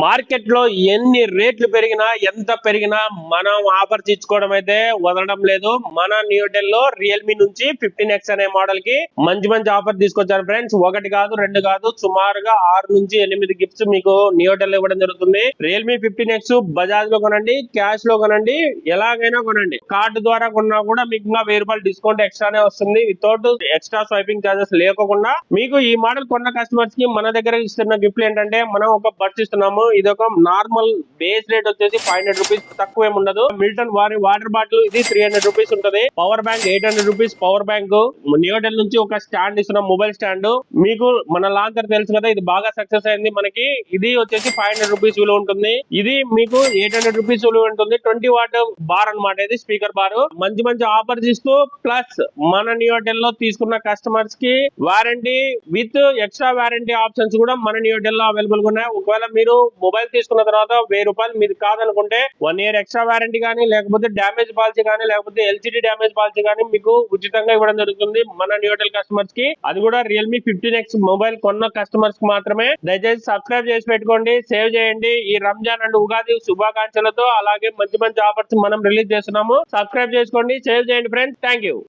Market లో ఎన్ని రేట్లు పెరిగినా ఎంత పెరిగినా మనం ఆఫర్స్ ఇచ్చుకోవడం అయితే వదలడం లేదు. మన న్యూటెల్ లో రియల్మీ నుంచి 15X అనే మోడల్ కి మంచి మంచి ఆఫర్ తీసుకొచ్చారు ఫ్రెండ్స్. ఒకటి కాదు రెండు కాదు, సుమారుగా 6 నుంచి 8 గిఫ్ట్స్ మీకు న్యూటెల్ ఇవ్వడం జరుగుతుంది. రియల్మీ 15X బజాజ్ లో కొనండి, క్యాష్ లో కొనండి, ఎలాగైనా కొనండి. కార్డు ద్వారా కొన్నా కూడా మీకు ఇంకా 1000 రూపాయలు డిస్కౌంట్ ఎక్స్ట్రానే వస్తుంది. వితౌట్ ఎక్స్ట్రా స్వైపింగ్ చార్జెస్ లేకుండా మీకు ఈ మోడల్ కొన్న కస్టమర్స్ కి మన దగ్గర ఇస్తున్న గిఫ్ట్లు ఏంటంటే, మనం ఒక బడ్స్ ఇస్తున్నాము. ఇది ఒక నార్మల్ బేస్ రేట్ వచ్చేసి 500 రూపీస్, తక్కువ ఏమి ఉండదు. మిల్టన్ వాటర్ బాటిల్ ఇది 300 రూపీస్ ఉంటది. Power bank 800 rupees power bank. న్యూటెల్ నుంచి ఒక స్టాండ్ ఇస్తున్నాం, మొబైల్ స్టాండ్. మీకు మన లాంచర్ తెలుసు కదా, ఇది బాగా సక్సెస్ అయింది మనకి. ఇది వచ్చేసి 500 రూపీస్ విలువ ఉంటుంది. ఇది మీకు 800 రూపీస్ విలువ ఉంటుంది. 20 వాట్ బార్ అనమాట, ఇది స్పీకర్ బార్. మంచి మంచి ఆఫర్స్ ఇస్తూ, ప్లస్ మన న్యూటెల్ లో తీసుకున్న కస్టమర్స్ కి warranty with extra warranty options కూడా మన న్యూటెల్ లో అవైలబుల్ గా ఉన్నాయి. ఒకవేళ మీరు మొబైల్ తీసుకున్న తర్వాత 1000 రూపాయలు మీరు కాదనుకుంటే 1 ఇయర్ ఎక్స్ట్రా వారంటీ కానీ, లేకపోతే డ్యామేజ్ పాలసీ కానీ, లేకపోతే ఎల్సిడి డ్యామేజ్ పాలసీ కానీ మీకు ఉచితంగా ఇవ్వడం జరుగుతుంది మన న్యూటెల్ కస్టమర్స్ కి. అది కూడా రియల్మీ 15X మొబైల్ కొన్న కస్టమర్స్ కి మాత్రమే. దయచేసి సబ్స్క్రైబ్ చేసి పెట్టుకోండి, సేవ్ చేయండి. ఈ రంజాన్ అండ్ ఉగాది శుభాకాంక్షలతో అలాగే మంచి మంచి ఆఫర్స్ మనం రిలీజ్ చేస్తున్నాము. సబ్స్క్రైబ్ చేసుకోండి, సేవ్ చేయండి ఫ్రెండ్స్. Thank you.